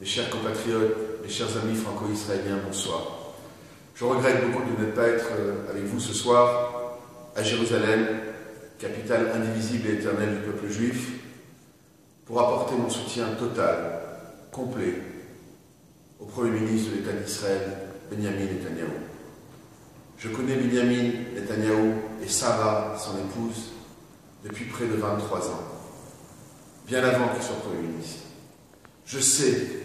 Mes chers compatriotes, mes chers amis franco-israéliens, bonsoir. Je regrette beaucoup de ne pas être avec vous ce soir à Jérusalem, capitale indivisible et éternelle du peuple juif, pour apporter mon soutien total, complet, au Premier ministre de l'État d'Israël, Benjamin Netanyahou. Je connais Benjamin Netanyahou et Sarah, son épouse, depuis près de 23 ans, bien avant qu'il soit Premier ministre. Je sais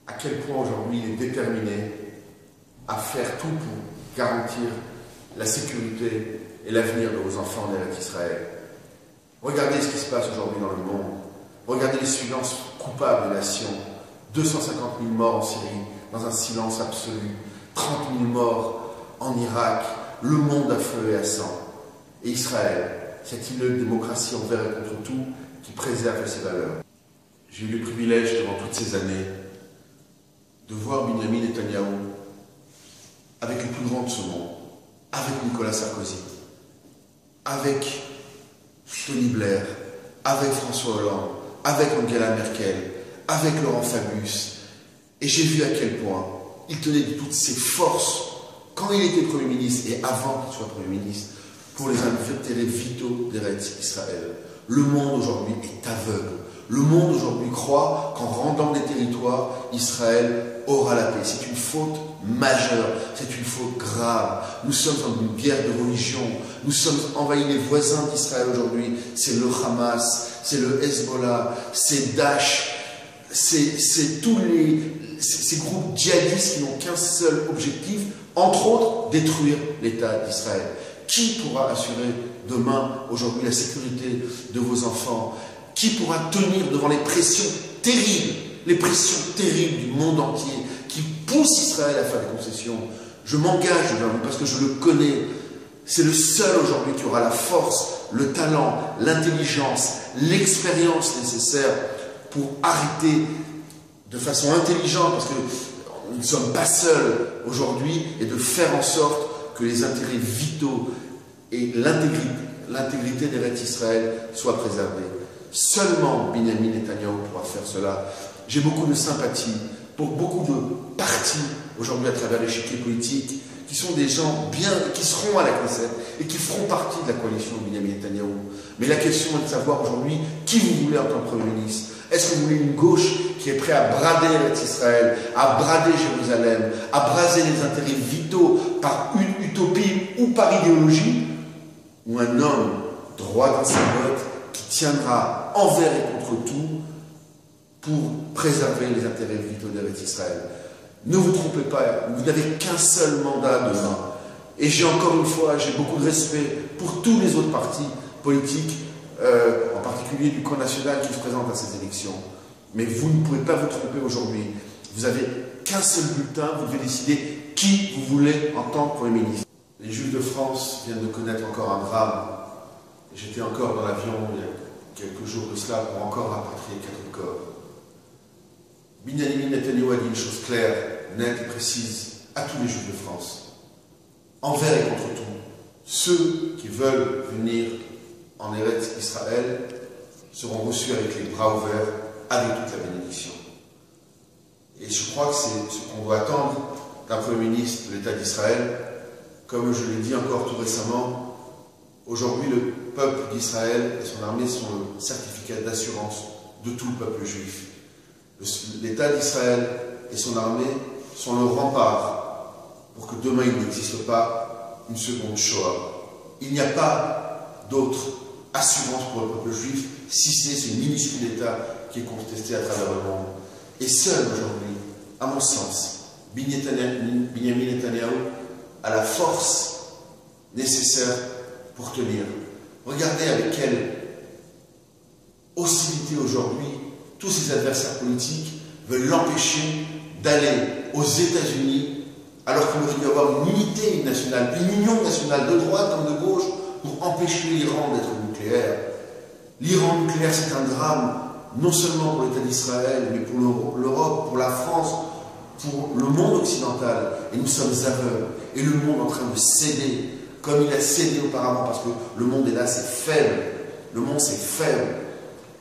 à quel point aujourd'hui il est déterminé à faire tout pour garantir la sécurité et l'avenir de vos enfants en Eretz Israël. Regardez ce qui se passe aujourd'hui dans le monde. Regardez les silences coupables des nations. 250 000 morts en Syrie, dans un silence absolu. 30 000 morts en Irak. Le monde à feu et à sang. Et Israël, cette île de démocratie envers et contre tout, qui préserve ses valeurs. J'ai eu le privilège, durant toutes ces années, de voir Benjamin Netanyahou avec les plus grands de ce monde, avec Nicolas Sarkozy, avec Tony Blair, avec François Hollande, avec Angela Merkel, avec Laurent Fabius. Et j'ai vu à quel point il tenait de toutes ses forces, quand il était Premier ministre et avant qu'il soit Premier ministre, pour les intérêts vitaux d'Eretz Israël. Le monde aujourd'hui est aveugle. Le monde aujourd'hui croit qu'en rendant des territoires, Israël aura la paix. C'est une faute majeure, c'est une faute grave. Nous sommes dans une guerre de religion. Nous sommes envahis les voisins d'Israël aujourd'hui. C'est le Hamas, c'est le Hezbollah, c'est Daesh, c'est tous ces groupes djihadistes qui n'ont qu'un seul objectif, entre autres, détruire l'État d'Israël. Qui pourra assurer demain, aujourd'hui, la sécurité de vos enfants? Qui pourra tenir devant les pressions terribles du monde entier, qui poussent Israël à faire des concessions? Je m'engage devant vous parce que je le connais. C'est le seul aujourd'hui qui aura la force, le talent, l'intelligence, l'expérience nécessaire pour arrêter de façon intelligente, parce que nous ne sommes pas seuls aujourd'hui, et de faire en sorte que les intérêts vitaux et l'intégrité d'Eretz Israël soient préservés. Seulement Benjamin Netanyahou pourra faire cela. J'ai beaucoup de sympathie pour beaucoup de partis aujourd'hui à travers l'échiquier politique, qui sont des gens bien, qui seront à la Knesset et qui feront partie de la coalition de Benjamin Netanyahou. Mais la question est de savoir aujourd'hui qui vous voulez en tant que Premier ministre. Est-ce que vous voulez une gauche qui est prête à brader Eretz Israël, à brader Jérusalem, à braser les intérêts vitaux par une utopie ou par idéologie, ou un homme droit dans ses bottes qui tiendra envers et contre tout pour préserver les intérêts vitaux d'Eretz Israël? Ne vous trompez pas, vous n'avez qu'un seul mandat demain. Et j'ai encore une fois, j'ai beaucoup de respect pour tous les autres partis politiques, en particulier du camp national qui se présente à ces élections. Mais vous ne pouvez pas vous tromper aujourd'hui. Vous n'avez qu'un seul bulletin, vous devez décider qui vous voulez en tant que Premier ministre. Les Juifs de France viennent de connaître encore un drame. J'étais encore dans l'avion il y a quelques jours de cela pour encore rapatrier 4 corps. Benjamin Netanyahou a dit une chose claire, nette et précise à tous les Juifs de France, envers et contre tout. Ceux qui veulent venir en Eretz Israël seront reçus avec les bras ouverts, avec toute la bénédiction. Et je crois que c'est ce qu'on doit attendre d'un Premier ministre de l'État d'Israël. Comme je l'ai dit encore tout récemment, aujourd'hui le peuple d'Israël et son armée sont le certificat d'assurance de tout le peuple juif. L'État d'Israël et son armée sont le rempart pour que demain il n'existe pas une seconde Shoah. Il n'y a pas d'autre assurance pour le peuple juif, si c'est ce minuscule État qui est contesté à travers le monde. Et seul aujourd'hui, à mon sens, Benjamin Netanyahou a la force nécessaire pour tenir. Regardez avec quelle hostilité aujourd'hui tous ses adversaires politiques veulent l'empêcher d'aller aux États-Unis, alors qu'il aurait dû y avoir une unité nationale, une union nationale de droite comme de gauche pour empêcher l'Iran d'être nucléaire. L'Iran nucléaire, c'est un drame, non seulement pour l'État d'Israël, mais pour l'Europe, pour la France, pour le monde occidental. Et nous sommes aveugles. Et le monde est en train de céder, comme il a cédé auparavant, parce que le monde est là, c'est faible. Le monde, c'est faible.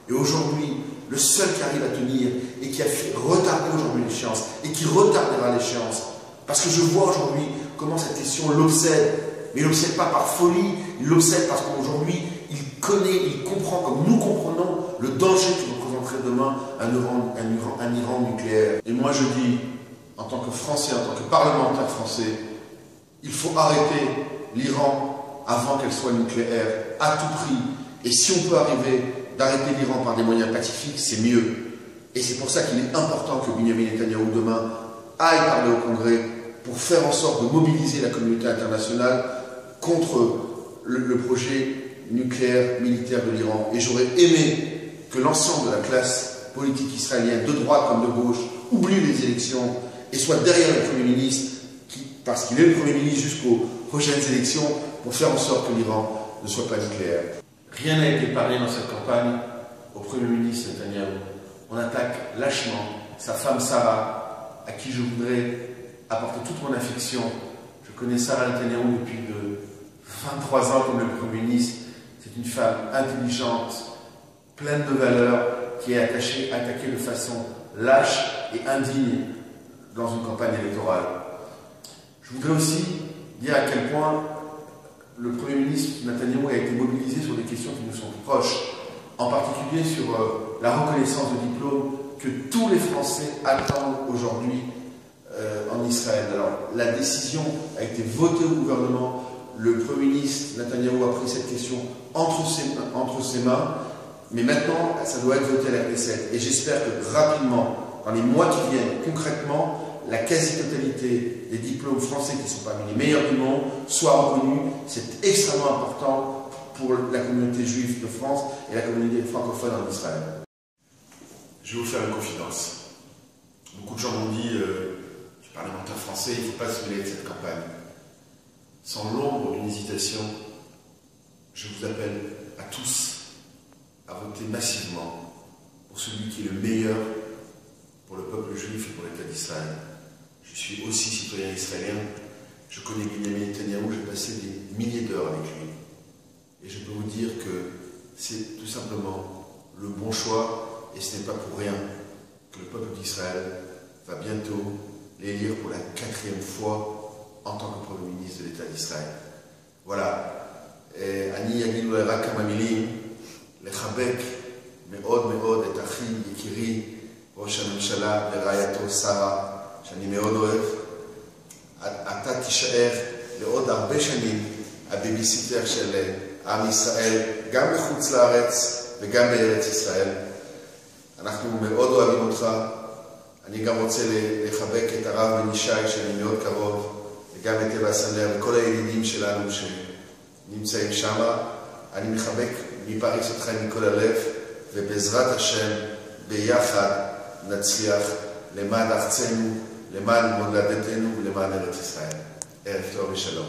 Et aujourd'hui, le seul qui arrive à tenir et qui a fait retarder aujourd'hui l'échéance et qui retardera l'échéance. Parce que je vois aujourd'hui comment cette question l'obsède. Mais il ne l'obsède pas par folie, il l'obsède parce qu'aujourd'hui, il connaît, il comprend, comme nous comprenons, le danger qui représenterait demain un Iran nucléaire. Et moi je dis, en tant que Français, en tant que parlementaire français, il faut arrêter l'Iran avant qu'elle soit nucléaire, à tout prix. Et si on peut arriver d'arrêter l'Iran par des moyens pacifiques, c'est mieux. Et c'est pour ça qu'il est important que Benyamin Netanyahou demain aille parler au Congrès pour faire en sorte de mobiliser la communauté internationale contre le projet nucléaire militaire de l'Iran. Et j'aurais aimé que l'ensemble de la classe politique israélienne, de droite comme de gauche, oublie les élections et soit derrière le Premier ministre, parce qu'il est le Premier ministre jusqu'aux prochaines élections, pour faire en sorte que l'Iran ne soit pas nucléaire. Rien n'a été parlé dans cette campagne au Premier ministre Netanyahou. On attaque lâchement sa femme Sarah, à qui je voudrais apporter toute mon affection. Je connais Sarah Netanyahou depuis 23 ans comme le Premier ministre. C'est une femme intelligente, pleine de valeurs, qui est attaquée de façon lâche et indigne dans une campagne électorale. Je voudrais aussi dire à quel point le Premier ministre Netanyahou a été mobilisé sur des questions qui nous sont proches, en particulier sur la reconnaissance de diplômes que tous les Français attendent aujourd'hui en Israël. Alors, la décision a été votée au gouvernement. Le Premier ministre Netanyahou a pris cette question entre ses mains, mais maintenant, ça doit être voté à la RT7. Et j'espère que rapidement, dans les mois qui viennent, concrètement, la quasi-totalité des diplômes français qui sont parmi les meilleurs du monde soient reconnus. C'est extrêmement important pour la communauté juive de France et la communauté francophone en Israël. Je vais vous faire une confidence. Beaucoup de gens m'ont dit, je suis parlementaire français, il ne faut pas se mêler de cette campagne. Sans l'ombre d'une hésitation, je vous appelle à tous à voter massivement pour celui qui est le meilleur pour le peuple juif et pour l'État d'Israël. Je suis aussi citoyen israélien, je connais Benyamin Netanyahou, j'ai passé des milliers d'heures avec lui. Et je peux vous dire que c'est tout simplement le bon choix, et ce n'est pas pour rien que le peuple d'Israël va bientôt l'élire pour la 4e fois en tant que Premier ministre de l'État d'Israël. Voilà. אני אגיד אולי רק כמה מילים לחבק מאוד מאוד את אחי יקירי ראש הממשלה ורעייתו שרה, שאני מאוד אוהב. אתה תישאר לעוד הרבה שנים הבייביסיטר של עם ישראל, גם בחוץ לארץ וגם בארץ ישראל. אנחנו מאוד אוהבים אותך. אני גם רוצה לחבק את הרב בן ישי, שאני מאוד קרוב, וגם את אבא סנדלר וכל הידידים שלנו שנמצאים שם. אני מחבק מפריס אותך מכל הלב, ובעזרת השם ביחד נצליח למען ארצנו, למען מולדתנו ולמען ארץ ישראל. ערב טוב ושלום.